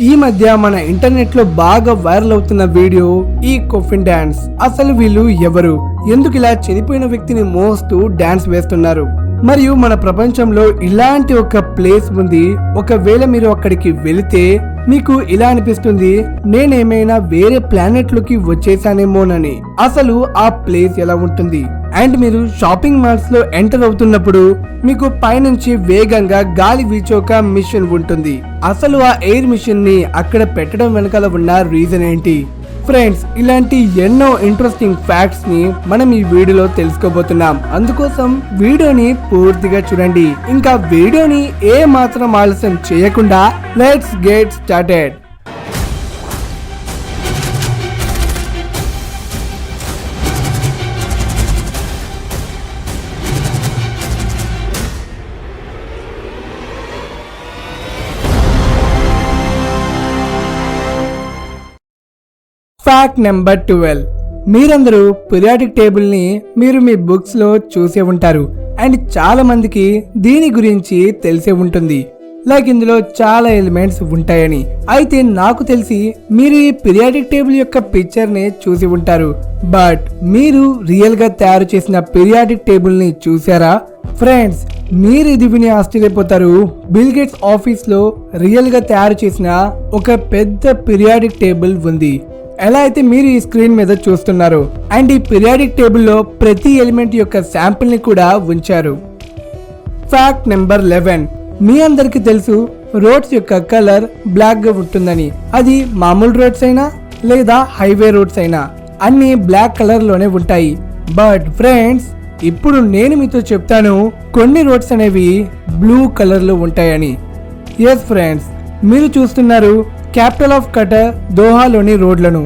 ఈ మధ్య మన ఇంటర్నెట్ లో బాగా వైరల్ అవుతున్న వీడియో ఈ కొఫిన్ డాన్స్. అసలు వీళ్ళు ఎవరు, ఎందుకు ఇలా చనిపోయిన వ్యక్తిని మోస్తూ డాన్స్ వేస్తున్నారు? మరియు మన ప్రపంచంలో ఇలాంటి ఒక ప్లేస్ ఉంది. ఒకవేళ మీరు అక్కడికి వెళితే మీకు ఇలా అనిపిస్తుంది, నేనేమైనా వేరే ప్లానెట్ లోకి వచ్చేసానేమోనని. అసలు ఆ ప్లేస్ ఎలా ఉంటుంది? అండ్ మీరు షాపింగ్ మాల్స్ లో ఎంటర్ అవుతున్నప్పుడు మీకు పైనుంచి వేగంగా గాలి వీచే ఒక మిషన్ ఉంటుంది. అసలు ఆ ఎయిర్ మిషన్ ని అక్కడ పెట్టడం వెనకాల ఉన్న రీజన్ ఏంటి? ఫ్రెండ్స్, ఇలాంటి ఎన్నో ఇంట్రెస్టింగ్ ఫ్యాక్ట్స్ ని మనం ఈ వీడియోలో తెలుసుకోబోతున్నాం. అందుకోసం వీడియోని పూర్తిగా చూడండి. ఇంకా వీడియోని ఏ మాత్రం ఆలస్యం చేయకుండా let's get started. Fact number 12. మీరందరూ పీరియాడిక్ టేబుల్ ని మీరు మీ బుక్స్ లో చూసే ఉంటారు. అండ్ చాలా మందికి దీని గురించి తెలిసే ఉంటుంది, లైక్ ఇందులో చాలా ఎలిమెంట్స్ ఉంటాయని. అయితే నాకు తెలిసి మీరు ఈ పీరియాడిక్ టేబుల్ యొక్క పిక్చర్ ని చూసి ఉంటారు. బట్ మీరు రియల్ గా తయారు చేసిన పీరియాడిక్ టేబుల్ ని చూసారా? ఫ్రెండ్స్, మీరు ఇది విని ఆశ్చర్యపోతారు. బిల్ గేట్స్ ఆఫీస్ లో రియల్ గా తయారు చేసిన ఒక పెద్ద పీరియాడిక్ టేబుల్ ఉంది. ఎలా అయితే మీరు ఈ స్క్రీన్ మీద చూస్తున్నారు. అండ్ ఈ పీరియాడిక్ టేబుల్ లో ప్రతి ఎలిమెంట్ యొక్క శాంపిల్ ని కూడా ఉంచారు. Fact number 11. మీ అందరికి తెలుసు, రోడ్స్ యొక్క కలర్ బ్లాక్ గా ఉంటుందని. అది మామూలు రోడ్స్ అయినా లేదా హైవే రోడ్స్ అయినా అన్ని బ్లాక్ కలర్ లోనే ఉంటాయి. బట్ ఫ్రెండ్స్, ఇప్పుడు నేను మీతో చెప్తాను, కొన్ని రోడ్స్ అనేవి బ్లూ కలర్ లో ఉంటాయని. ఎస్ ఫ్రెండ్స్, మీరు చూస్తున్నారు క్యాపిటల్ ఆఫ్ ఖటర్ దోహాలోని రోడ్లను.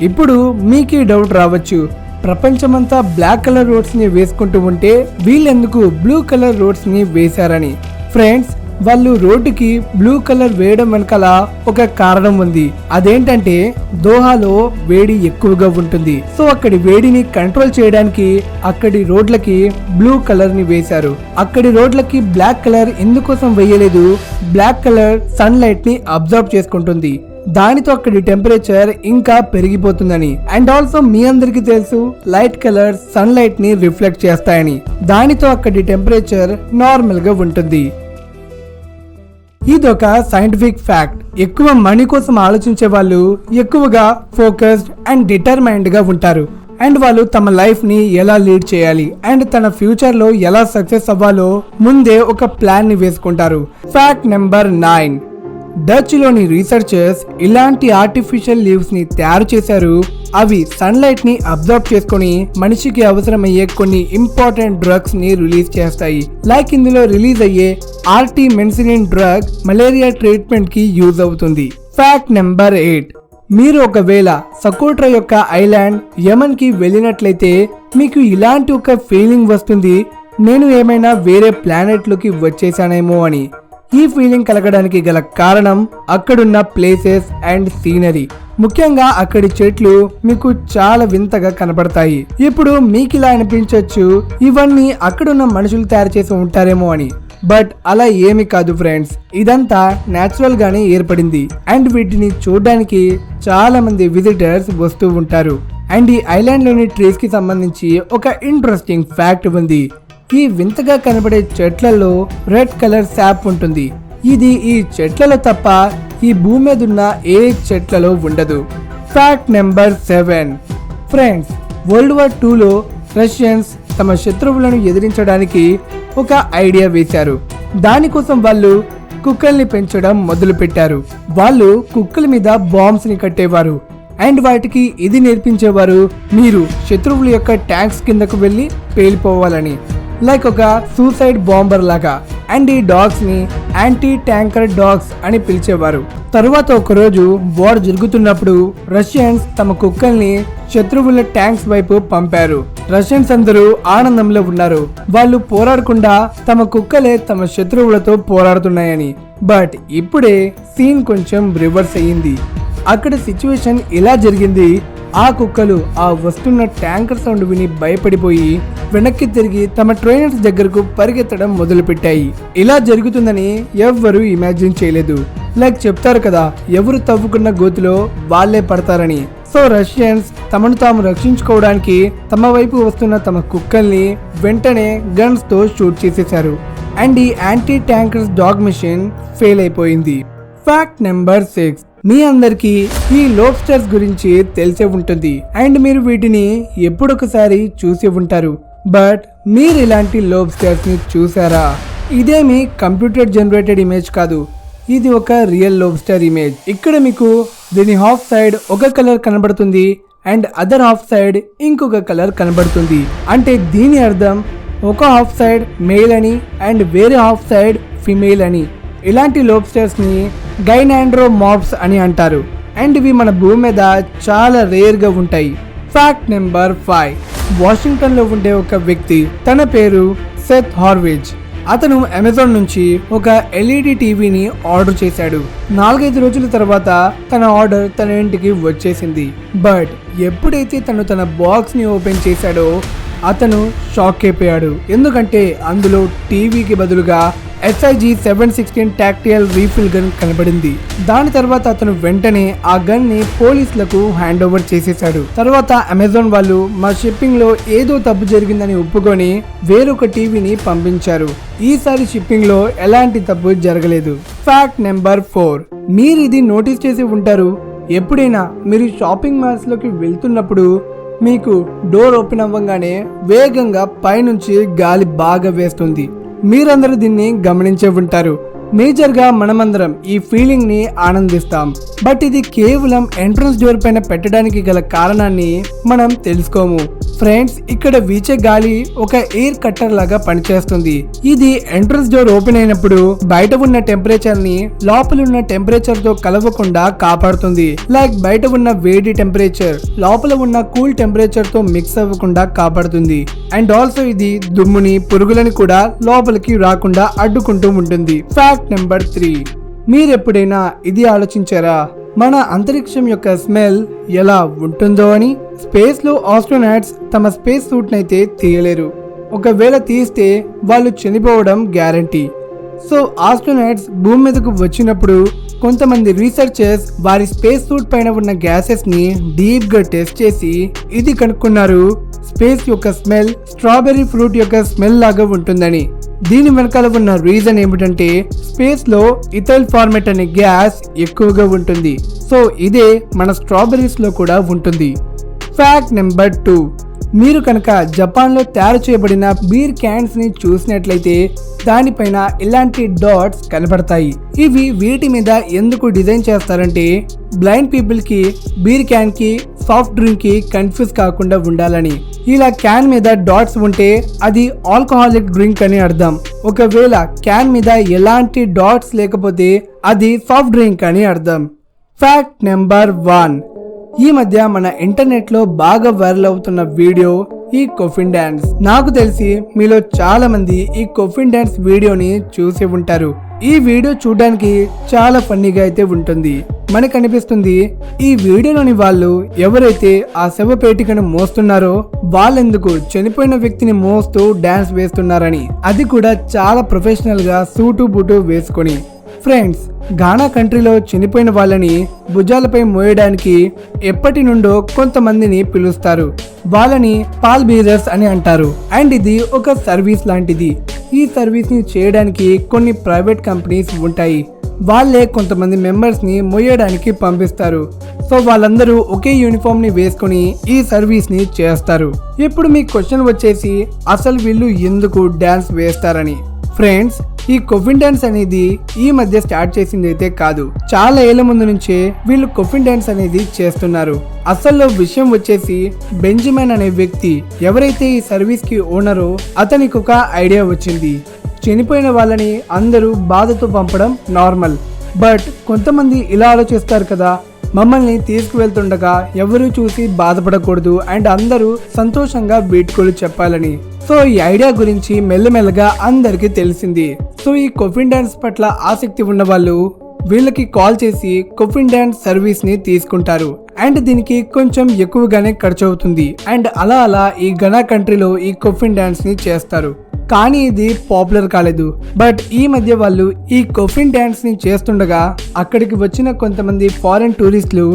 ఇప్పుడు మీకు ఈ డౌట్ రావచ్చు, ప్రపంచమంతా బ్లాక్ కలర్ రోడ్స్ ని వేసుకుంటూ ఉంటే వీళ్ళెందుకు బ్లూ కలర్ రోడ్స్ ని వేశారని. ఫ్రెండ్స్, వాళ్ళు రోడ్డుకి బ్లూ కలర్ వేయడం వెనకాల ఒక కారణం ఉంది. అదేంటంటే దోహాలో వేడి ఎక్కువగా ఉంటుంది. సో అక్కడి వేడిని కంట్రోల్ చేయడానికి అక్కడి రోడ్లకి బ్లూ కలర్ ని వేశారు. అక్కడి రోడ్లకి బ్లాక్ కలర్ ఎందుకోసం వేయలేదు? బ్లాక్ కలర్ సన్ లైట్ ని అబ్జర్వ్ చేసుకుంటుంది. దానితో అక్కడి టెంపరేచర్ ఇంకా పెరిగిపోతుందని. అండ్ ఆల్సో మీ అందరికి తెలుసు, లైట్ కలర్ సన్ లైట్ ని రిఫ్లెక్ట్ చేస్తాయని. దానితో అక్కడి టెంపరేచర్ నార్మల్ గా ఉంటుంది. ఇదొక సైంటిఫిక్ ఫ్యాక్ట్. ఎక్కువ మనీ కోసం ఆలోచించే వాళ్ళు ఎక్కువగా ఫోకస్డ్ అండ్ డిటర్మైన్డ్ గా ఉంటారు. అండ్ వాళ్ళు తమ లైఫ్ ని ఎలా లీడ్ చేయాలి అండ్ తన ఫ్యూచర్ లో ఎలా సక్సెస్ అవ్వాలో ముందే ఒక ప్లాన్ ని వేసుకుంటారు. Fact number 9. డచ్ లోని రీసెర్చర్స్ ఇలాంటి ఆర్టిఫిషియల్ లీవ్స్ ని తయారు చేశారు. అవి సన్లైట్ ని అబ్జర్వ్ చేసుకుని మనిషికి అవసరమయ్యే కొన్ని ఇంపార్టెంట్ డ్రగ్స్ ని రిలీజ్ చేస్తాయి. లైక్ ఇందులో రిలీజ్ అయ్యే ఆర్టిమెన్సిలిన్ డ్రగ్ మలేరియా ట్రీట్మెంట్ కి యూజ్ అవుతుంది. Fact number 8. మీరు ఒకవేళ సకోట్రా యొక్క ఐలాండ్ యమన్ కి వెళ్ళినట్లయితే మీకు ఇలాంటి ఒక ఫీలింగ్ వస్తుంది, నేను ఏమైనా వేరే ప్లానెట్ లోకి వచ్చేసానేమో అని. ఈ ఫీలింగ్ కలగడానికి గల కారణం అక్కడున్న ప్లేసెస్ అండ్ సీనరీ. ముఖ్యంగా అక్కడి చెట్లు మీకు చాలా వింతగా కనబడతాయి. ఇప్పుడు మీకు ఇలా అనిపించవచ్చు, ఇవన్నీ అక్కడున్న మనుషులు తయారు చేసి ఉంటారేమో అని. బట్ అలా ఏమి కాదు ఫ్రెండ్స్, ఇదంతా న్యాచురల్ గానే ఏర్పడింది. అండ్ వీటిని చూడడానికి చాలా మంది విజిటర్స్ వస్తూ ఉంటారు. అండ్ ఈ ఐలాండ్ లోని ట్రీస్ కి సంబంధించి ఒక ఇంట్రెస్టింగ్ ఫ్యాక్ట్ ఉంది. ఈ వింతగా కనబడే చెట్లలో రెడ్ కలర్ శాప్ ఉంటుంది. ఇది ఈ చెట్లలో తప్ప ఈ భూమి మీద ఉన్న ఏ చెట్లలో ఉండదు. Fact number 7. Friends, world war 2లో రష్యన్స్ తమ శత్రువులను ఎదిరించడానికి ఒక ఐడియా వేశారు. దానికోసం వాళ్ళు కుక్కల్ని పెంచడం మొదలు పెట్టారు. వాళ్ళు కుక్కల మీద బాంబ్స్ ని కట్టేవారు. అండ్ వాటికి ఇది నేర్పించేవారు, మీరు శత్రువుల యొక్క ట్యాంక్స్ కిందకు వెళ్ళి పేలిపోవాలని, లైక్ ఒక సూసైడ్ బాంబర్ లాగా. అండ్ ఈ డాగ్స్ ని యాంటీ ట్యాంకర్ డాగ్స్ అని పిలిచేవారు. తరువాత ఒకరోజు వార్ జరుగుతున్నప్పుడు రష్యన్స్ తమ కుక్కల్ని శత్రువుల ట్యాంక్స్ వైపు పంపారు. రష్యన్స్ అందరూ ఆనందంలో ఉన్నారు. వాళ్ళు పోరాడకుండా తమ కుక్కలే తమ శత్రువులతో పోరాడుతున్నాయని. బట్ ఇప్పుడే సీన్ కొంచెం రివర్స్ అయ్యింది. అక్కడ సిచ్యువేషన్ ఇలా జరిగింది, ఆ కుక్కలు ఆ వస్తున్న ట్యాంకర్ సౌండ్ విని భయపడిపోయి వెనక్కి తిరిగి తమ ట్రైనర్స్ దగ్గరకు పరిగెత్తడం మొదలు పెట్టాయి. ఇలా జరుగుతుందని ఎవ్వరూ ఇమాజిన్ చేయలేదు. లైక్ చెప్తారు కదా, ఎవరు తవ్వుకున్న గోతిలో వాళ్ళే పడతారని. సో రష్యన్స్ తమను తాము రక్షించుకోవడానికి తమ వైపు వస్తున్న తమ కుక్కల్ని వెంటనే గన్స్ తో షూట్ చేసేశారు. అండ్ ఈ anti tankers dog mission fail అయిపోయింది. Fact number 6. మీ అందరికి ఈ లోబ్స్టర్స్ గురించి తెలిసే ఉంటుంది అండ్ మీరు వీటిని ఎప్పుడొకసారి చూసి ఉంటారు. బట్ మీరు ఇలాంటి లోబ్స్టర్స్ ని చూసారా? ఇదేమి కంప్యూటర్ జనరేటెడ్ ఇమేజ్ కాదు, ఇది ఒక రియల్ లోబ్స్టర్ ఇమేజ్. ఇక్కడ మీకు దీని హాఫ్ సైడ్ ఒక కలర్ కనబడుతుంది అండ్ అదర్ హాఫ్ సైడ్ ఇంకొక కలర్ కనబడుతుంది. అంటే దీని అర్థం ఒక హాఫ్ సైడ్ మేల్ అని అండ్ వేరే హాఫ్ సైడ్ ఫిమేల్ అని. ఇలాంటి లోబ్స్టర్స్ ని గైనాండ్రోమార్ఫ్స్ అని అంటారు అండ్ ఇవి మన భూమి మీద చాలా రేర్ గా ఉంటాయి. Fact number 5. వాషింగ్టన్ లో ఉండే ఒక వ్యక్తి, తన పేరు సెత్ హార్విజ్. అతను అమెజాన్ నుంచి ఒక ఎల్ఈడి టీవీని ఆర్డర్ చేశాడు. 4-5 రోజుల తర్వాత తన ఆర్డర్ తన ఇంటికి వచ్చేసింది. బట్ ఎప్పుడైతే తను తన బాక్స్ ని ఓపెన్ చేశాడో అతను షాక్ అయిపోయాడు. ఎందుకంటే అందులో టీవీకి బదులుగా SIG 716 టాక్టికల్ రీఫిల్ గన్ కనబడింది. దాని తర్వాత అతను వెంటనే ఆ గన్ ని పోలీసులకు హ్యాండ్ ఓవర్ చేసేశాడు. తర్వాత అమెజాన్ వాళ్ళు మా షిప్పింగ్ లో ఏదో తప్పు జరిగిందని ఒప్పుకొని వేరొక టీవీని పంపించారు. ఈసారి షిప్పింగ్ లో ఎలాంటి తప్పు జరగలేదు. Fact number 4. మీరు ఇది నోటీస్ చేసి ఉంటారు. ఎప్పుడైనా మీరు షాపింగ్ మాల్స్ లోకి వెళ్తున్నప్పుడు మీకు డోర్ ఓపెన్ అవ్వగానే వేగంగా పైనుంచి గాలి బాగా వేస్తుంది. మీరందరూ దీన్ని గమనించే ఉంటారు. మేజర్ గా మనమందరం ఈ ఫీలింగ్ ని ఆనందిస్తాం. బట్ ఇది కేవలం ఎంట్రన్స్ డోర్ పైన పెట్టడానికి గల కారణాన్ని మనం తెలుసుకోము. ఫ్రెండ్స్, ఇక్కడ వీచే గాలి ఒక ఎయిర్ కట్టర్ లాగా పనిచేస్తుంది. ఇది ఎంట్రన్స్ డోర్ ఓపెన్ అయినప్పుడు బయట ఉన్న టెంపరేచర్ ని లోపల ఉన్న టెంపరేచర్ తో కలవకుండా కాపాడుతుంది. లైక్ బయట ఉన్న వేడి టెంపరేచర్ లోపల ఉన్న కూల్ టెంపరేచర్ తో మిక్స్ అవ్వకుండా కాపాడుతుంది. అండ్ ఆల్సో ఇది దుమ్ముని, పురుగులని కూడా లోపలికి రాకుండా అడ్డుకుంటూ ఉంటుంది. Fact number 3. మీరెప్పుడైనా ఇది ఆలోచించారా? మన అంతరిక్షం యొక్క స్మెల్ ఎలా ఉంటుందో అని. స్పేస్ లో ఆస్ట్రోనాట్స్ తమ స్పేస్ సూట్ నైతే తీయలేరు. ఒకవేళ తీస్తే వాళ్ళు చనిపోవడం గ్యారంటీ. సో ఆస్ట్రోనాట్స్ భూమి మీదకు వచ్చినప్పుడు కొంతమంది రీసెర్చర్స్ వారి స్పేస్ సూట్ పైన ఉన్న గ్యాసెస్ ని డీప్ గా టెస్ట్ చేసి ఇది కనుక్కున్నారు, స్పేస్ యొక్క స్మెల్ స్ట్రాబెర్రీ ఫ్రూట్ యొక్క స్మెల్ లాగా ఉంటుందని. దీని వెనకాల ఉన్న రీజన్ ఏమిటంటే స్పేస్ లో ఇథైల్ ఫార్మేట్ అనే గ్యాస్ ఎక్కువగా ఉంటుంది. సో ఇదే మన స్ట్రాబెర్రీస్ లో కూడా ఉంటుంది. Fact number 2. మీరు కనుక జపాన్ లో తయారు చేయబడిన బీర్ క్యాన్స్ ని చూసినట్లయితే దానిపైన ఇలాంటి డాట్స్ కనబడతాయి. ఇవి వీటి మీద ఎందుకు డిజైన్ చేస్తారంటే బ్లైండ్ పీపుల్ కి బీర్ క్యాన్ కి సాఫ్ట్ డ్రింక్ కి కన్ఫ్యూజ్ కాకుండా ఉండాలని. ఇలా క్యాన్ మీద డాట్స్ ఉంటే అది ఆల్కహాలిక్ డ్రింక్ అని అర్థం. ఒకవేళ క్యాన్ మీద ఎలాంటి డాట్స్ లేకపోతే అది సాఫ్ట్ డ్రింక్ అని అర్థం. Fact number 1. ఈ మధ్య మన ఇంటర్నెట్ లో బాగా వైరల్ అవుతున్న వీడియో ఈ కొఫిన్ డాన్స్. నాకు తెలిసి మీలో చాలా మంది ఈ కొఫిన్ డాన్స్ వీడియోని చూసి ఉంటారు. ఈ వీడియో చూడడానికి చాలా ఫన్నీగా అయితే ఉంటుంది. మనకు అనిపిస్తుంది ఈ వీడియోలోని వాళ్ళు ఎవరైతే ఆ శవపేటికను మోస్తున్నారో వాళ్ళెందుకు చనిపోయిన వ్యక్తిని మోస్తూ డాన్స్ వేస్తున్నారని. అది కూడా చాలా ప్రొఫెషనల్ గా సూటు బూటు వేసుకొని. ఫ్రెండ్స్, ఘానా కంట్రీలో చనిపోయిన వాళ్ళని భుజాలపై మోయడానికి ఎప్పటి నుండో కొంతమందిని పిలుస్తారు. వాళ్ళని పాల్ బీరర్స్ అని అంటారు. అండ్ ఇది ఒక సర్వీస్ లాంటిది. ఈ సర్వీస్ ని చేయడానికి కొన్ని ప్రైవేట్ కంపెనీస్ ఉంటాయి. వాళ్ళే కొంతమంది మెంబర్స్ ని మోయడానికి పంపిస్తారు. సో వాళ్ళందరూ ఒకే యూనిఫామ్ ని వేసుకుని ఈ సర్వీస్ ని చేస్తారు. ఇప్పుడు మీ క్వశ్చన్ వచ్చేసి అసలు వీళ్ళు ఎందుకు డాన్స్ వేస్తారని. ఫ్రెండ్స్, ఈ కొఫిన్ డాన్స్ అనేది ఈ మధ్య స్టార్ట్ చేసింది అయితే కాదు. చాలా ఏళ్ల ముందు నుంచే వీళ్ళు కొఫిన్ డాన్స్ అనేది చేస్తున్నారు. అసలు విషయం వచ్చేసి బెంజమిన్ అనే వ్యక్తి ఎవరైతే ఈ సర్వీస్ కి ఓనరో అతనికి ఒక ఐడియా వచ్చింది. చనిపోయిన వాళ్ళని అందరూ బాధతో పంపడం నార్మల్. బట్ కొంతమంది ఇలా ఆలోచిస్తారు కదా, మమ్మల్ని తీసుకువెళ్తుండగా ఎవరు చూసి బాధపడకూడదు అండ్ అందరూ సంతోషంగా వీడ్కోలు చెప్పాలని. సో ఈ ఐడియా గురించి మెల్లమెల్లగా అందరికి తెలిసింది. సో ఈ కొఫిన్ డాన్స్ పట్ల ఆసక్తి ఉన్న వాళ్ళు వీళ్ళకి కాల్ చేసి కొఫిన్ డాన్స్ సర్వీస్ ని తీసుకుంటారు. అండ్ దీనికి కొంచెం ఎక్కువగానే ఖర్చు అవుతుంది. అండ్ అలా ఈ ఘనా కంట్రీలో ఈ కొఫిన్ డాన్స్ ని చేస్తారు. కానీ ఇది పాపులర్ కాలేదు. బట్ ఈ మధ్య వాళ్ళు ఈ కొఫిన్ డ్యాన్స్ ని చేస్తుండగా అక్కడికి వచ్చిన కొంతమంది ఫారెన్ టూరిస్టులు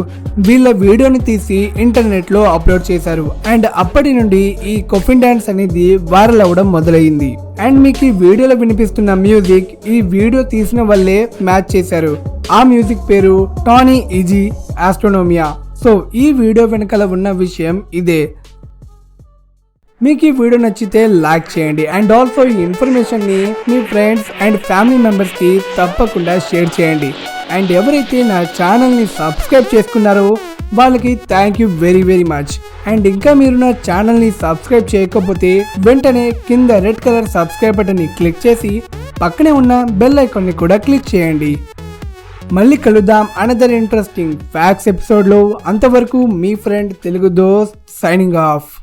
వీళ్ళ వీడియోని తీసి ఇంటర్నెట్ లో అప్లోడ్ చేశారు. అండ్ అప్పటి నుండి ఈ కొఫిన్ డ్యాన్స్ అనేది వైరల్ అవ్వడం మొదలైంది. అండ్ మీకు ఈ వీడియోలో వినిపిస్తున్న మ్యూజిక్ ఈ వీడియో తీసిన వాళ్ళే మ్యాచ్ చేశారు. ఆ మ్యూజిక్ పేరు టానీ ఈజీ ఆస్ట్రోనోమియా. సో ఈ వీడియో వెనకాల ఉన్న విషయం ఇదే. మీకు ఈ వీడియో నచ్చితే లైక్ చేయండి అండ్ ఆల్సో ఈ ఇన్ఫర్మేషన్ని మీ ఫ్రెండ్స్ అండ్ ఫ్యామిలీ మెంబర్స్కి తప్పకుండా షేర్ చేయండి. అండ్ ఎవరైతే నా ఛానల్ని సబ్స్క్రైబ్ చేసుకున్నారో వాళ్ళకి thank you very very much. And ఇంకా మీరు నా ఛానల్ని సబ్స్క్రైబ్ చేయకపోతే వెంటనే కింద రెడ్ కలర్ సబ్స్క్రైబ్ బటన్ని క్లిక్ చేసి పక్కనే ఉన్న బెల్ ఐకాన్ని కూడా క్లిక్ చేయండి. మళ్ళీ కలుద్దాం అనదర్ ఇంట్రెస్టింగ్ ఫ్యాక్ట్స్ ఎపిసోడ్లో. అంతవరకు మీ ఫ్రెండ్ తెలుగు దోస్త్ సైనింగ్ ఆఫ్.